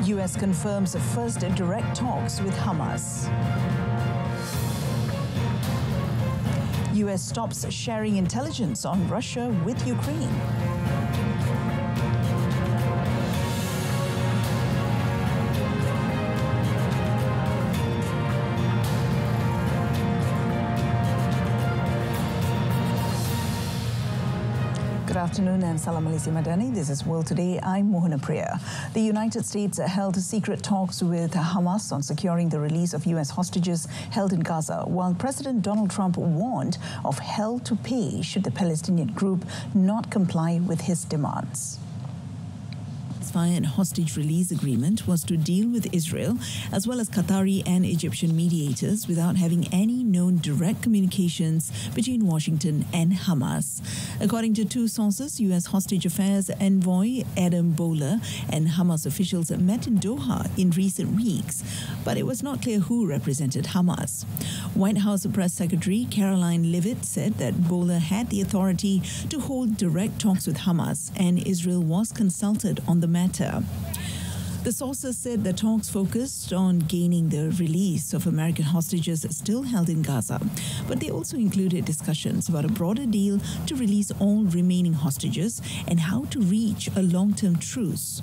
US confirms the first direct talks with Hamas. US stops sharing intelligence on Russia with Ukraine. Good afternoon and Salam Malaysia Madani. This is World Today. I'm Mohana Priya. The United States held secret talks with Hamas on securing the release of US hostages held in Gaza, while President Donald Trump warned of hell to pay should the Palestinian group not comply with his demands. And hostage release agreement was to deal with Israel as well as Qatari and Egyptian mediators without having any known direct communications between Washington and Hamas. According to two sources, U.S. hostage affairs envoy Adam Bowler and Hamas officials met in Doha in recent weeks, but it was not clear who represented Hamas. White House Press Secretary Caroline Leavitt said that Bowler had the authority to hold direct talks with Hamas, and Israel was consulted on the matter. The sources said the talks focused on gaining the release of American hostages still held in Gaza, but they also included discussions about a broader deal to release all remaining hostages and how to reach a long-term truce.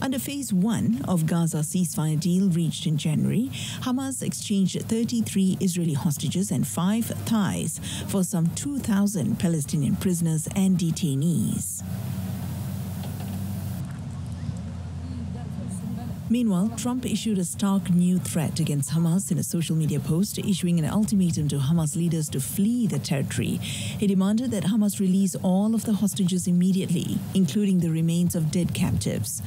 Under Phase 1 of Gaza's ceasefire deal reached in January, Hamas exchanged 33 Israeli hostages and 5 Thais for some 2,000 Palestinian prisoners and detainees. Meanwhile, Trump issued a stark new threat against Hamas in a social media post, issuing an ultimatum to Hamas leaders to flee the territory. He demanded that Hamas release all of the hostages immediately, including the remains of dead captives.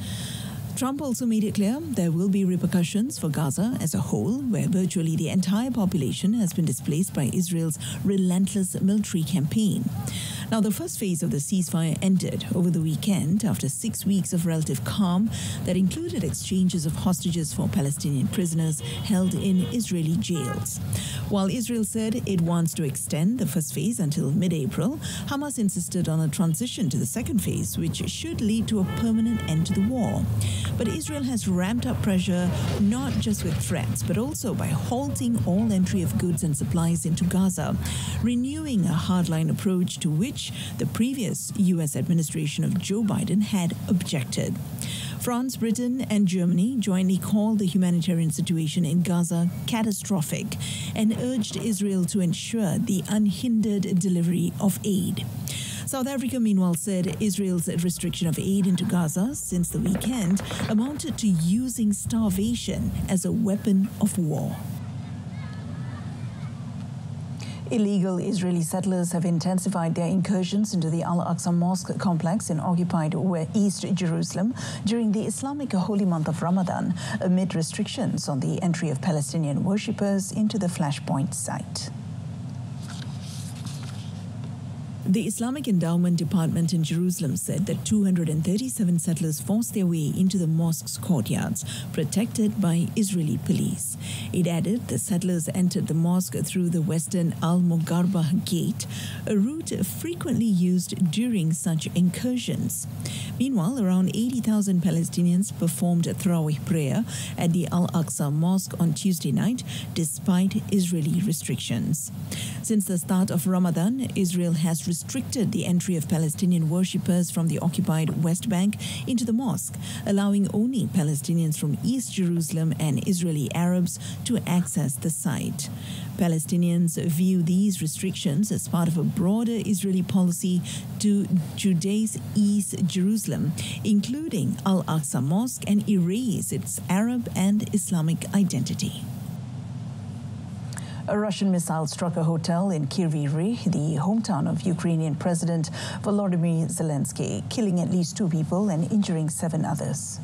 Trump also made it clear there will be repercussions for Gaza as a whole, where virtually the entire population has been displaced by Israel's relentless military campaign. Now, the first phase of the ceasefire ended over the weekend after 6 weeks of relative calm that included exchanges of hostages for Palestinian prisoners held in Israeli jails. While Israel said it wants to extend the first phase until mid-April, Hamas insisted on a transition to the second phase, which should lead to a permanent end to the war. But Israel has ramped up pressure not just with threats, but also by halting all entry of goods and supplies into Gaza, renewing a hardline approach to which the previous U.S. administration of Joe Biden had objected. France, Britain and Germany jointly called the humanitarian situation in Gaza catastrophic and urged Israel to ensure the unhindered delivery of aid. South Africa, meanwhile, said Israel's restriction of aid into Gaza since the weekend amounted to using starvation as a weapon of war. Illegal Israeli settlers have intensified their incursions into the Al-Aqsa Mosque complex in occupied East Jerusalem during the Islamic holy month of Ramadan, amid restrictions on the entry of Palestinian worshippers into the flashpoint site. The Islamic Endowment Department in Jerusalem said that 237 settlers forced their way into the mosque's courtyards, protected by Israeli police. It added the settlers entered the mosque through the western Al-Mugharbah gate, a route frequently used during such incursions. Meanwhile, around 80,000 Palestinians performed Tarawih prayer at the Al-Aqsa Mosque on Tuesday night, despite Israeli restrictions. Since the start of Ramadan, Israel has restricted the entry of Palestinian worshippers from the occupied West Bank into the mosque, allowing only Palestinians from East Jerusalem and Israeli Arabs to access the site. Palestinians view these restrictions as part of a broader Israeli policy to Judaize East Jerusalem, including Al-Aqsa Mosque, and erase its Arab and Islamic identity. A Russian missile struck a hotel in Kryvyi Rih, the hometown of Ukrainian President Volodymyr Zelensky, killing at least 2 people and injuring 7 others.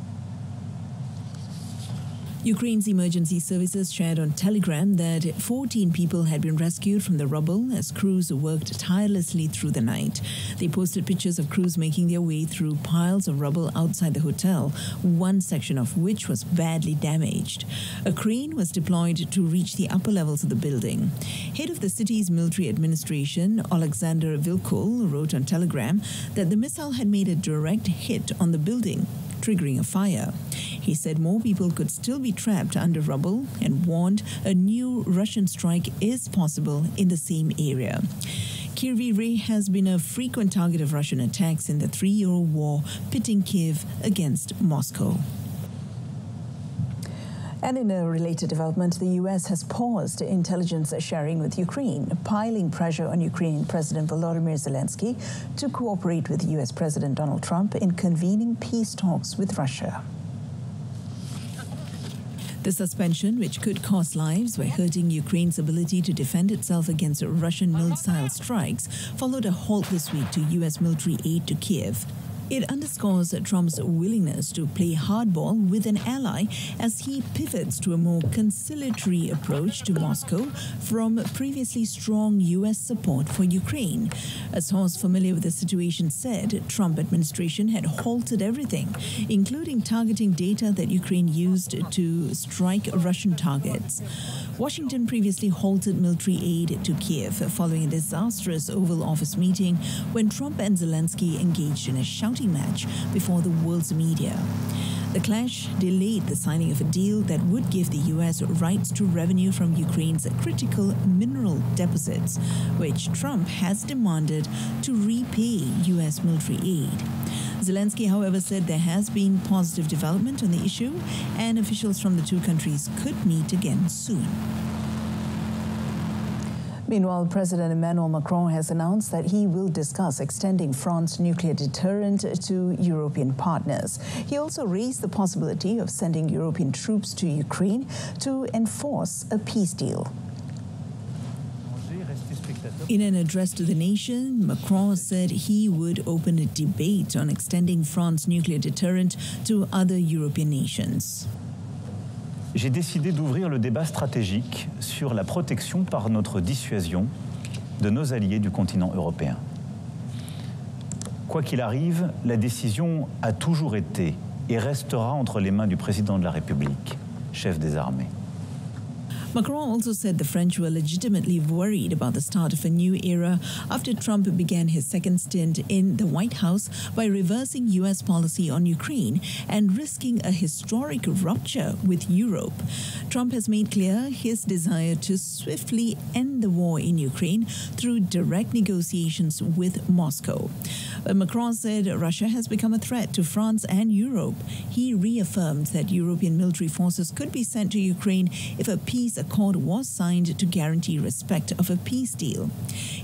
Ukraine's emergency services shared on Telegram that 14 people had been rescued from the rubble as crews worked tirelessly through the night. They posted pictures of crews making their way through piles of rubble outside the hotel, one section of which was badly damaged. A crane was deployed to reach the upper levels of the building. Head of the city's military administration, Alexander Vilkul, wrote on Telegram that the missile had made a direct hit on the building, triggering a fire. He said more people could still be trapped under rubble and warned a new Russian strike is possible in the same area. Kyiv has been a frequent target of Russian attacks in the three-year-old war pitting Kyiv against Moscow. And in a related development, the U.S. has paused intelligence sharing with Ukraine, piling pressure on Ukrainian President Volodymyr Zelensky to cooperate with U.S. President Donald Trump in convening peace talks with Russia. The suspension, which could cost lives by hurting Ukraine's ability to defend itself against Russian missile strikes, followed a halt this week to U.S. military aid to Kyiv. It underscores Trump's willingness to play hardball with an ally as he pivots to a more conciliatory approach to Moscow from previously strong U.S. support for Ukraine. A source familiar with the situation said Trump administration had halted everything, including targeting data that Ukraine used to strike Russian targets. Washington previously halted military aid to Kyiv following a disastrous Oval Office meeting when Trump and Zelensky engaged in a shouting match before the world's media. The clash delayed the signing of a deal that would give the U.S. rights to revenue from Ukraine's critical mineral deposits, which Trump has demanded to repay U.S. military aid. Zelensky, however, said there has been positive development on the issue and officials from the two countries could meet again soon. Meanwhile, President Emmanuel Macron has announced that he will discuss extending France's nuclear deterrent to European partners. He also raised the possibility of sending European troops to Ukraine to enforce a peace deal. In an address to the nation, Macron said he would open a debate on extending France's nuclear deterrent to other European nations. J'ai décidé d'ouvrir le débat stratégique sur la protection par notre dissuasion de nos alliés du continent européen. Quoi qu'il arrive, la décision a toujours été et restera entre les mains du président de la République, chef des armées. Macron also said the French were legitimately worried about the start of a new era after Trump began his second stint in the White House by reversing U.S. policy on Ukraine and risking a historic rupture with Europe. Trump has made clear his desire to swiftly end the war in Ukraine through direct negotiations with Moscow. But Macron said Russia has become a threat to France and Europe. He reaffirmed that European military forces could be sent to Ukraine if a peace accord was signed to guarantee respect of a peace deal.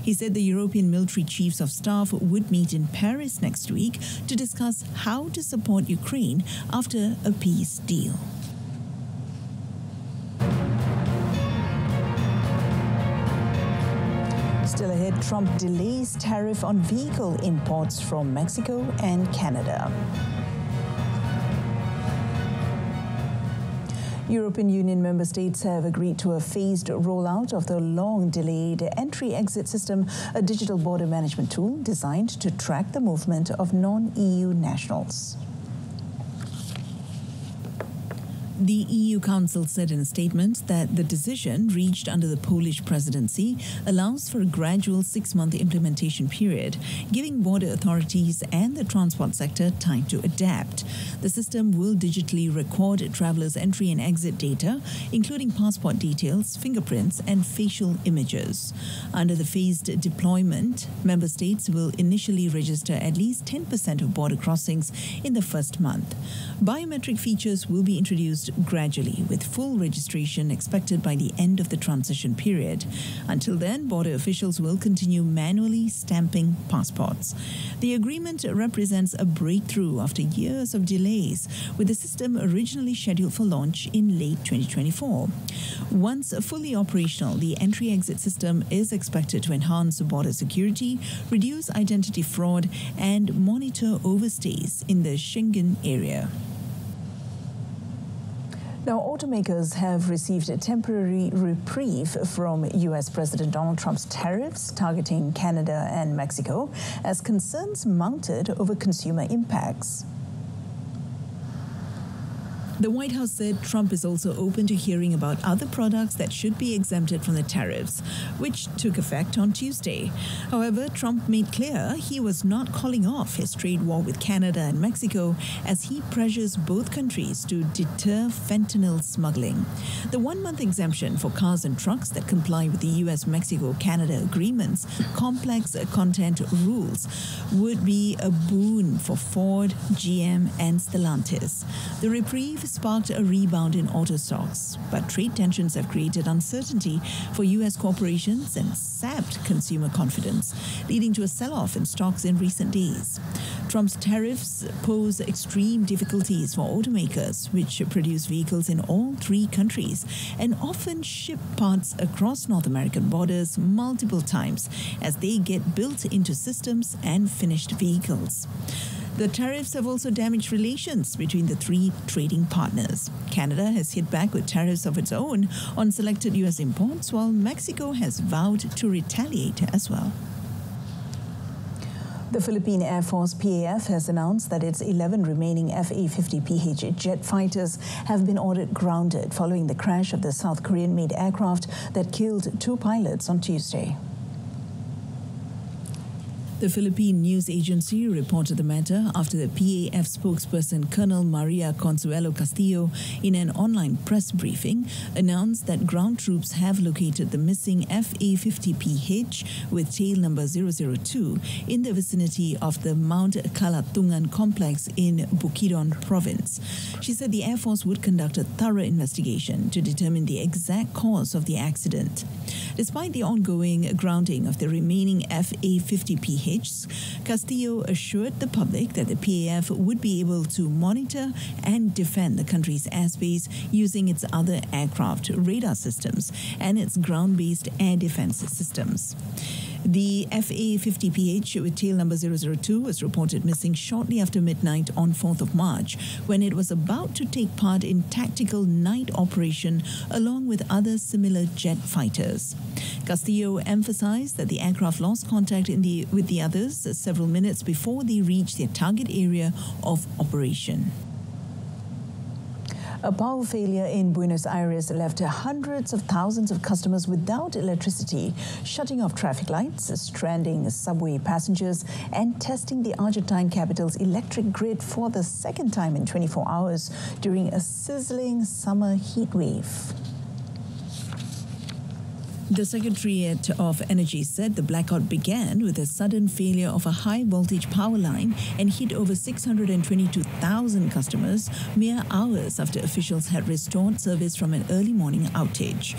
He said the European military chiefs of staff would meet in Paris next week to discuss how to support Ukraine after a peace deal. Still ahead, Trump delays tariff on vehicle imports from Mexico and Canada. European Union member states have agreed to a phased rollout of the long-delayed entry-exit system, a digital border management tool designed to track the movement of non-EU nationals. The EU Council said in a statement that the decision reached under the Polish presidency allows for a gradual 6-month implementation period, giving border authorities and the transport sector time to adapt. The system will digitally record travelers' entry and exit data, including passport details, fingerprints, and facial images. Under the phased deployment, member states will initially register at least 10% of border crossings in the first month. Biometric features will be introduced gradually, with full registration expected by the end of the transition period. Until then, border officials will continue manually stamping passports. The agreement represents a breakthrough after years of delays, with the system originally scheduled for launch in late 2024. Once fully operational, the entry-exit system is expected to enhance border security, reduce identity fraud, and monitor overstays in the Schengen area. Now, automakers have received a temporary reprieve from U.S. President Donald Trump's tariffs targeting Canada and Mexico as concerns mounted over consumer impacts. The White House said Trump is also open to hearing about other products that should be exempted from the tariffs, which took effect on Tuesday. However, Trump made clear he was not calling off his trade war with Canada and Mexico as he pressures both countries to deter fentanyl smuggling. The one-month exemption for cars and trucks that comply with the U.S.-Mexico-Canada agreement's complex content rules would be a boon for Ford, GM, and Stellantis. The reprieve sparked a rebound in auto stocks, but trade tensions have created uncertainty for U.S. corporations and sapped consumer confidence, leading to a sell-off in stocks in recent days. Trump's tariffs pose extreme difficulties for automakers, which produce vehicles in all three countries and often ship parts across North American borders multiple times as they get built into systems and finished vehicles. The tariffs have also damaged relations between the three trading partners. Canada has hit back with tariffs of its own on selected U.S. imports, while Mexico has vowed to retaliate as well. The Philippine Air Force PAF has announced that its 11 remaining FA-50PH jet fighters have been ordered grounded following the crash of the South Korean-made aircraft that killed 2 pilots on Tuesday. The Philippine news agency reported the matter after the PAF spokesperson Colonel Maria Consuelo Castillo, in an online press briefing, announced that ground troops have located the missing FA-50PH with tail number 002 in the vicinity of the Mount Kalatungan complex in Bukidnon province. She said the Air Force would conduct a thorough investigation to determine the exact cause of the accident. Despite the ongoing grounding of the remaining FA-50PH, Castillo assured the public that the PAF would be able to monitor and defend the country's airspace using its other aircraft, radar systems, and its ground-based air defense systems. The FA-50PH with tail number 002 was reported missing shortly after midnight on 4th of March when it was about to take part in tactical night operation along with other similar jet fighters. Castillo emphasized that the aircraft lost contact with the others several minutes before they reached their target area of operation. A power failure in Buenos Aires left hundreds of thousands of customers without electricity, shutting off traffic lights, stranding subway passengers, and testing the Argentine capital's electric grid for the second time in 24 hours during a sizzling summer heat wave. The Secretariat of Energy said the blackout began with a sudden failure of a high-voltage power line and hit over 622,000 customers mere hours after officials had restored service from an early morning outage.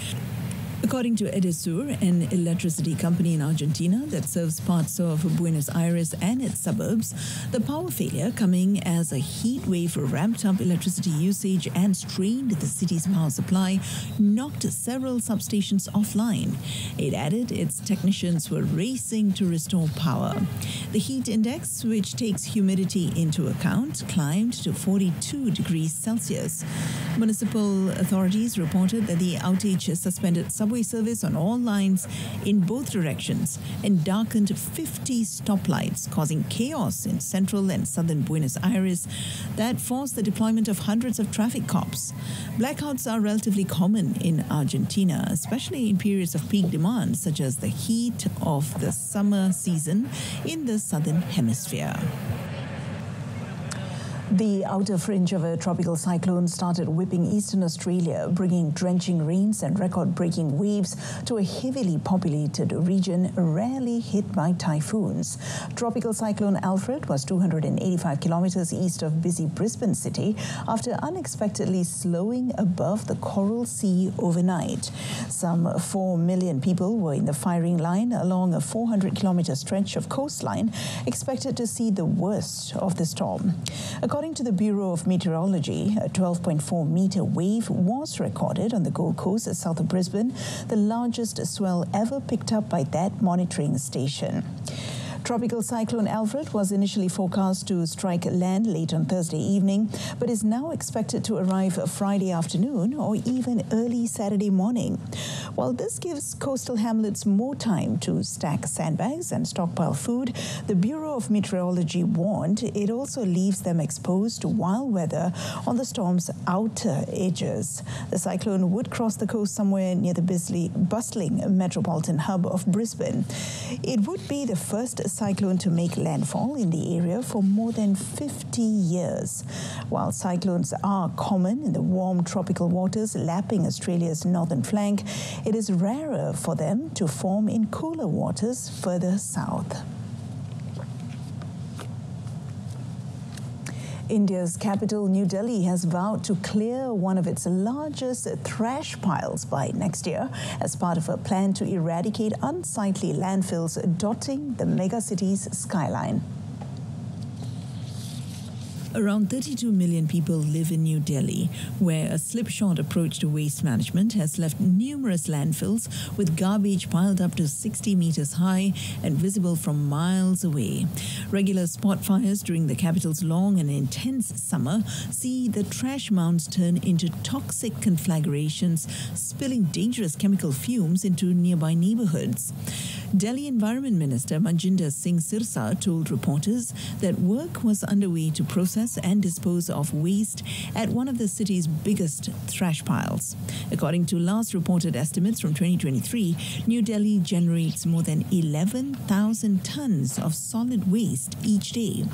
According to Edesur, an electricity company in Argentina that serves parts of Buenos Aires and its suburbs, the power failure coming as a heat wave ramped up electricity usage and strained the city's power supply knocked several substations offline. It added its technicians were racing to restore power. The heat index, which takes humidity into account, climbed to 42 degrees Celsius. Municipal authorities reported that the outage suspended subway service on all lines in both directions and darkened 50 stoplights, causing chaos in central and southern Buenos Aires that forced the deployment of hundreds of traffic cops. Blackouts are relatively common in Argentina, especially in periods of peak demand, such as the heat of the summer season in the southern hemisphere. The outer fringe of a tropical cyclone started whipping eastern Australia, bringing drenching rains and record-breaking waves to a heavily populated region rarely hit by typhoons. Tropical cyclone Alfred was 285 kilometers east of busy Brisbane city after unexpectedly slowing above the Coral Sea overnight. Some 4 million people were in the firing line along a 400-kilometer stretch of coastline, expected to see the worst of the storm. According to the Bureau of Meteorology, a 12.4-meter wave was recorded on the Gold Coast south of Brisbane, the largest swell ever picked up by that monitoring station. Tropical cyclone Alfred was initially forecast to strike land late on Thursday evening, but is now expected to arrive Friday afternoon or even early Saturday morning. While this gives coastal hamlets more time to stack sandbags and stockpile food, the Bureau of Meteorology warned it also leaves them exposed to wild weather on the storm's outer edges. The cyclone would cross the coast somewhere near the bustling metropolitan hub of Brisbane. It would be the first cyclone to make landfall in the area for more than 50 years. While cyclones are common in the warm tropical waters lapping Australia's northern flank, it is rarer for them to form in cooler waters further south. India's capital, New Delhi, has vowed to clear one of its largest trash piles by next year as part of a plan to eradicate unsightly landfills dotting the megacity's skyline. Around 32 million people live in New Delhi, where a slipshod approach to waste management has left numerous landfills with garbage piled up to 60 meters high and visible from miles away. Regular spot fires during the capital's long and intense summer see the trash mounds turn into toxic conflagrations, spilling dangerous chemical fumes into nearby neighborhoods. Delhi Environment Minister Manjinder Singh Sirsa told reporters that work was underway to process and dispose of waste at one of the city's biggest trash piles. According to last reported estimates from 2023, New Delhi generates more than 11,000 tons of solid waste each day,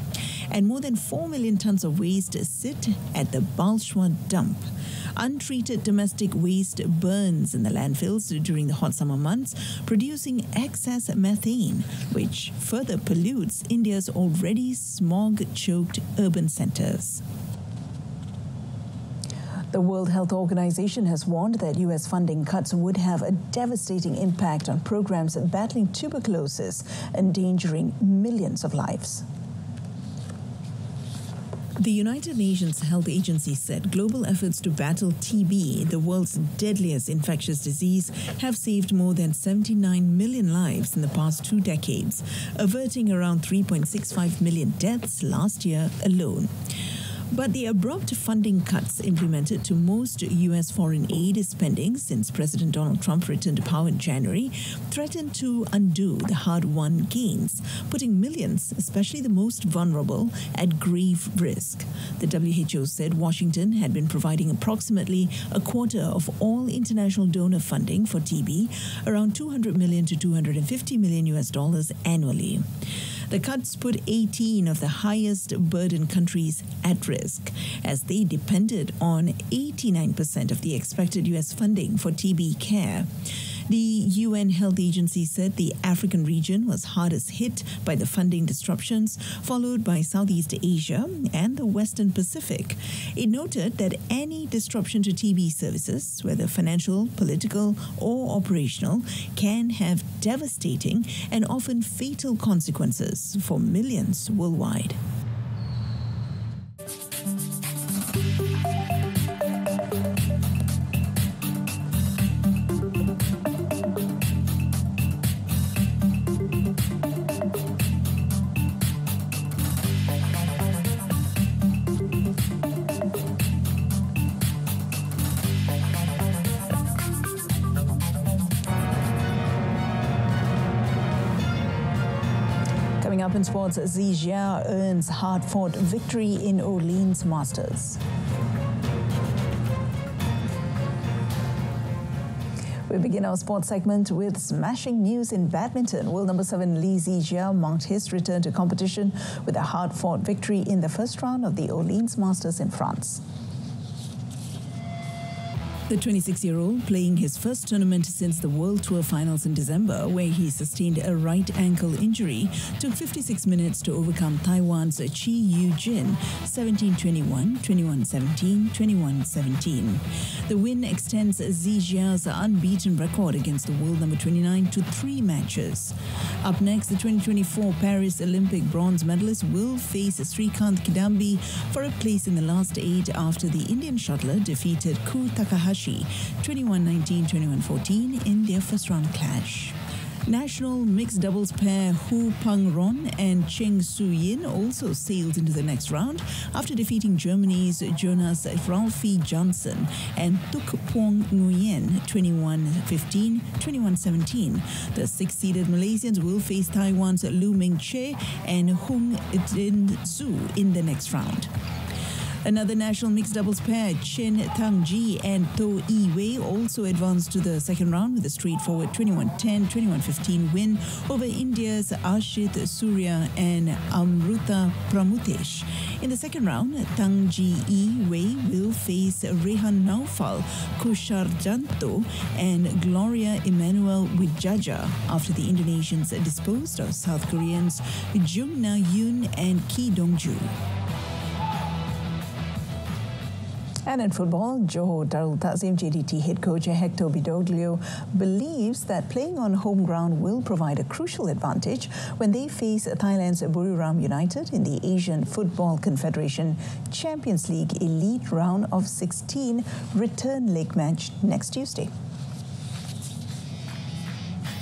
and more than 4 million tons of waste sit at the Balshwa dump. Untreated domestic waste burns in the landfills during the hot summer months, producing excess methane, which further pollutes India's already smog-choked urban centers. The World Health Organization has warned that U.S. funding cuts would have a devastating impact on programs battling tuberculosis, endangering millions of lives. The United Nations Health Agency said global efforts to battle TB, the world's deadliest infectious disease, have saved more than 79 million lives in the past 2 decades, averting around 3.65 million deaths last year alone. But the abrupt funding cuts implemented to most U.S. foreign aid spending since President Donald Trump returned to power in January threatened to undo the hard-won gains, putting millions, especially the most vulnerable, at grave risk. The WHO said Washington had been providing approximately a quarter of all international donor funding for TB, around $200 million to $250 million US annually. The cuts put 18 of the highest burden countries at risk, as they depended on 89% of the expected U.S. funding for TB care. The UN Health Agency said the African region was hardest hit by the funding disruptions, followed by Southeast Asia and the Western Pacific. It noted that any disruption to TB services, whether financial, political, or operational, can have devastating and often fatal consequences for millions worldwide. Coming up in sports, SAHIH earns hard-fought victory in Orleans Masters. We begin our sports segment with smashing news in badminton. World number 7 Li Zijia marked his return to competition with a hard-fought victory in the first round of the Orleans Masters in France. The 26-year-old, playing his first tournament since the World Tour Finals in December, where he sustained a right ankle injury, took 56 minutes to overcome Taiwan's Chi Yu-jin, 17-21, 21-17, 21-17. The win extends Zijia's unbeaten record against the world number 29 to 3 matches. Up next, the 2024 Paris Olympic bronze medalist will face Srikanth Kidambi for a place in the last 8 after the Indian shuttler defeated Ku Takahashi 21-19, 21-14 in their first round clash. National mixed doubles pair Hu Pangron and Cheng Su-yin also sailed into the next round after defeating Germany's Jonas Ralphie Johnson and Tuk Puong Nguyen 21-15, 21-17. The six-seeded Malaysians will face Taiwan's Lu Ming Che and Hung Jin Zhu in the next round. Another national mixed doubles pair, Chen Tang-ji and To Yi-wei, also advanced to the second round with a straightforward 21-10, 21-15 win over India's Ashit Surya and Amruta Pramutesh. In the second round, Tang-ji Yi-wei will face Rehan Naufal, Kusharjanto and Gloria Emmanuel Wijaja after the Indonesians disposed of South Koreans Jung Na-yoon and Ki Dong-ju. And in football, Johor Darul Takzim JDT head coach Hector Bidoglio believes that playing on home ground will provide a crucial advantage when they face Thailand's Buriram United in the Asian Football Confederation Champions League Elite Round of 16 return leg match next Tuesday.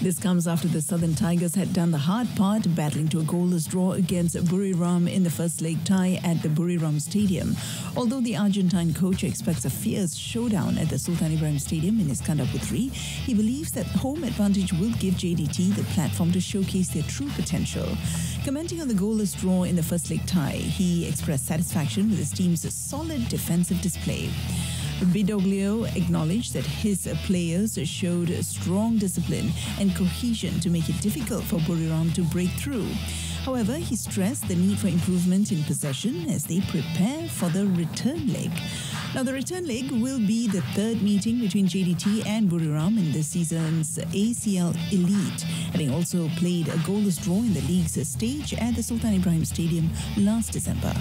This comes after the Southern Tigers had done the hard part, battling to a goalless draw against Buriram in the first leg tie at the Buriram Stadium. Although the Argentine coach expects a fierce showdown at the Sultan Ibrahim Stadium in Iskandar Putri, he believes that home advantage will give JDT the platform to showcase their true potential. Commenting on the goalless draw in the first leg tie, he expressed satisfaction with his team's solid defensive display. Bidoglio acknowledged that his players showed strong discipline and cohesion to make it difficult for Buriram to break through. However, he stressed the need for improvement in possession as they prepare for the return leg. Now, the return leg will be the third meeting between JDT and Buriram in this season's ACL Elite, having also played a goalless draw in the league's stage at the Sultan Ibrahim Stadium last December.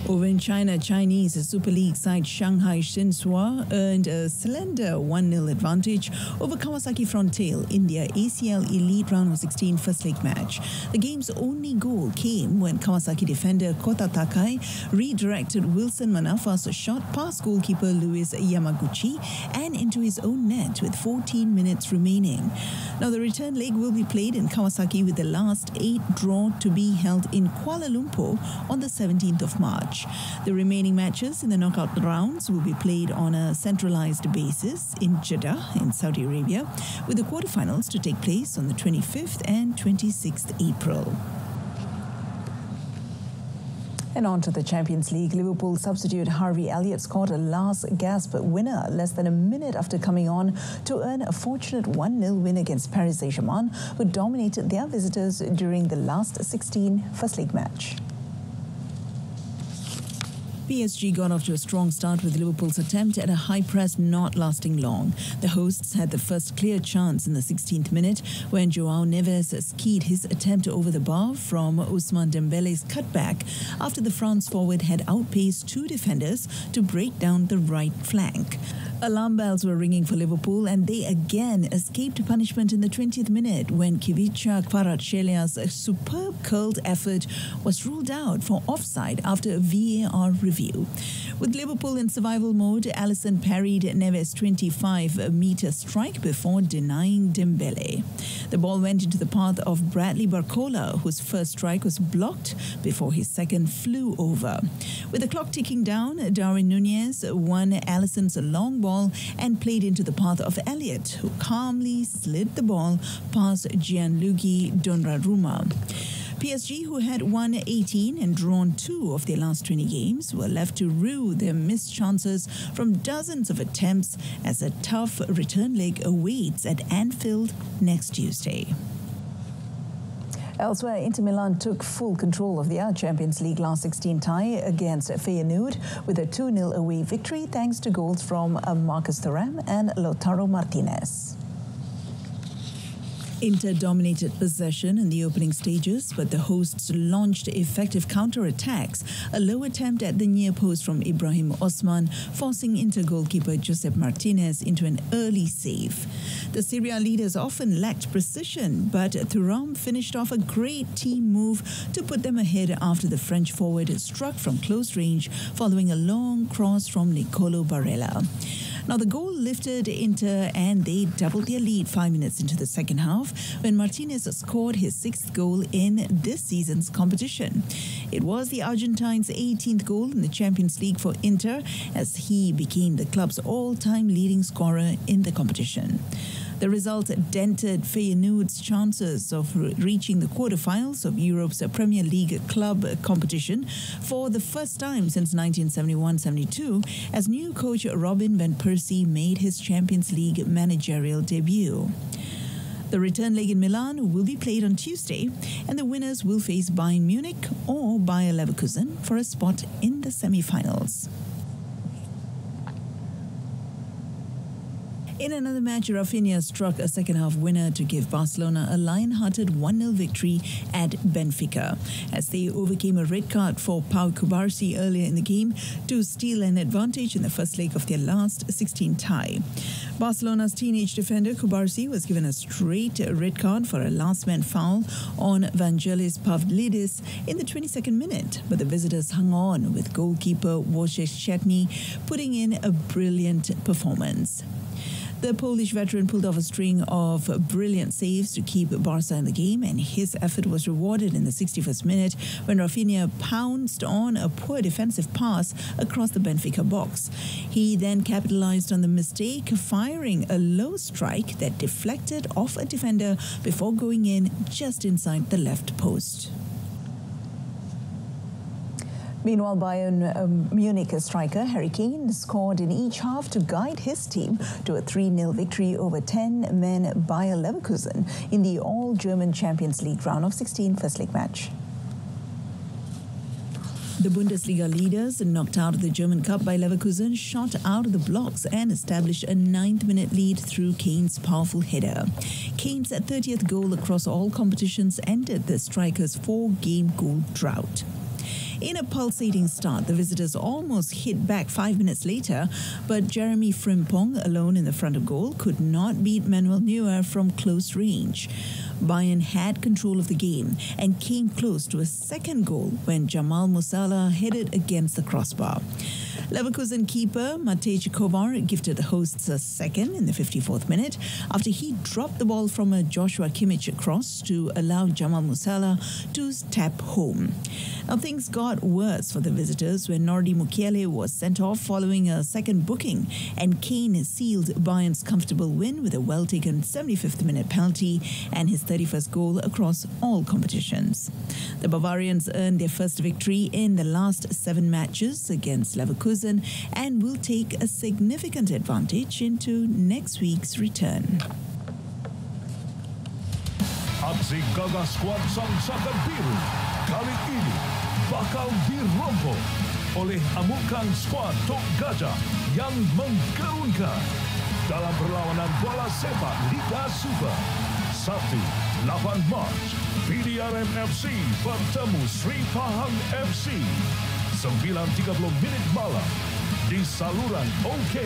Over in China, Chinese Super League side Shanghai Shenhua earned a slender 1-0 advantage over Kawasaki Frontale in their ACL Elite Round of 16 first leg match. The game's only goal came when Kawasaki defender Kota Takai redirected Wilson Manafa's shot past goalkeeper Luis Yamaguchi and into his own net with 14 minutes remaining. Now, the return leg will be played in Kawasaki with the last 8 draw to be held in Kuala Lumpur on the 17th of March. The remaining matches in the knockout rounds will be played on a centralized basis in Jeddah in Saudi Arabia, with the quarterfinals to take place on the 25th and 26th April. And on to the Champions League. Liverpool substitute Harvey Elliott scored a last-gasp winner less than a minute after coming on to earn a fortunate 1-0 win against Paris Saint-Germain, who dominated their visitors during the last 16 first league match. PSG got off to a strong start with Liverpool's attempt at a high press not lasting long. The hosts had the first clear chance in the 16th minute when João Neves skied his attempt over the bar from Ousmane Dembele's cutback after the France forward had outpaced 2 defenders to break down the right flank. Alarm bells were ringing for Liverpool, and they again escaped punishment in the 20th minute when Kivica Kvaratskhelia superb curled effort was ruled out for offside after a VAR review. With Liverpool in survival mode, Alisson parried Neves' 25-metre strike before denying Dembele. The ball went into the path of Bradley Barcola, whose first strike was blocked before his second flew over. With the clock ticking down, Darwin Núñez won Alisson's long ball and played into the path of Elliott, who calmly slid the ball past Gianluigi Donnarumma. PSG, who had won 18 and drawn 2 of their last 20 games, were left to rue their missed chances from dozens of attempts as a tough return leg awaits at Anfield next Tuesday. Elsewhere, Inter Milan took full control of their Champions League last 16 tie against Feyenoord with a 2-0 away victory thanks to goals from Marcus Thuram and Lautaro Martinez. Inter dominated possession in the opening stages, but the hosts launched effective counter-attacks, a low attempt at the near post from Ibrahim Osman, forcing Inter goalkeeper Josep Martinez into an early save. The Serie A leaders often lacked precision, but Thuram finished off a great team move to put them ahead after the French forward struck from close range following a long cross from Nicolo Barella. Now, the goal lifted Inter and they doubled their lead 5 minutes into the second half when Martinez scored his 6th goal in this season's competition. It was the Argentine's 18th goal in the Champions League for Inter as he became the club's all-time leading scorer in the competition. The result dented Feyenoord's chances of reaching the quarterfinals of Europe's Premier League club competition for the first time since 1971-72 as new coach Robin van Persie made his Champions League managerial debut. The return leg in Milan will be played on Tuesday, and the winners will face Bayern Munich or Bayer Leverkusen for a spot in the semi-finals. In another match, Rafinha struck a second-half winner to give Barcelona a lion-hearted 1-0 victory at Benfica, as they overcame a red card for Pau Cubarsí earlier in the game to steal an advantage in the first leg of their last 16 tie. Barcelona's teenage defender Cubarsí was given a straight red card for a last-man foul on Vangelis Pavlidis in the 22nd minute, but the visitors hung on with goalkeeper Wojciech Szczęsny putting in a brilliant performance. The Polish veteran pulled off a string of brilliant saves to keep Barca in the game, and his effort was rewarded in the 61st minute when Rafinha pounced on a poor defensive pass across the Benfica box. He then capitalized on the mistake, firing a low strike that deflected off a defender before going in just inside the left post. Meanwhile, Bayern Munich striker Harry Kane scored in each half to guide his team to a 3-0 victory over 10-men Bayer Leverkusen in the all-German Champions League round of 16 first leg match. The Bundesliga leaders, knocked out of the German Cup by Leverkusen, shot out of the blocks and established a 9th-minute lead through Kane's powerful header. Kane's 30th goal across all competitions ended the striker's 4-game goal drought. In a pulsating start, the visitors almost hit back 5 minutes later, but Jeremy Frimpong, alone in the front of goal, could not beat Manuel Neuer from close range. Bayern had control of the game and came close to a second goal when Jamal Musiala headed against the crossbar. Leverkusen keeper Matej Kovar gifted the hosts a second in the 54th minute after he dropped the ball from a Joshua Kimmich cross to allow Jamal Musiala to tap home. Now things got worse for the visitors when Nordi Mukiele was sent off following a second booking, and Kane sealed Bayern's comfortable win with a well-taken 75th minute penalty and his 31st goal across all competitions. The Bavarians earned their first victory in the last 7 matches against Leverkusen and will take a significant advantage into next week's return. Aksi gagah skuad Sang Saka Biru kali ini bakal diromboh oleh amukan skuad Tok Gajah yang menggerunkan dalam perlawanan bola sepak Liga Super. Sabtu, 8 Mac, PDRM FC bertemu Sri Pahang FC 9.30 malam di saluran OK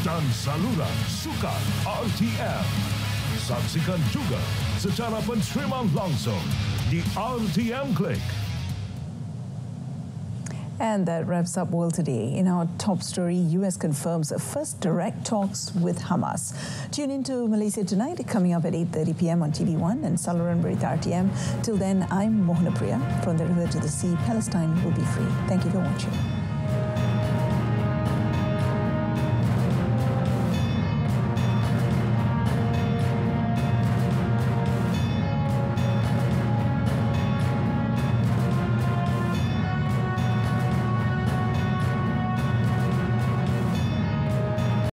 dan saluran Sukan RTM. Saksikan juga secara penerimaan langsung di RTM Click. And that wraps up World Today. In our top story, US confirms first direct talks with Hamas. Tune into Malaysia Tonight, coming up at 8:30 p.m. on TV1 and saluran Berita RTM. Till then, I'm Mohana Priya. From the river to the sea, Palestine will be free. Thank you for watching.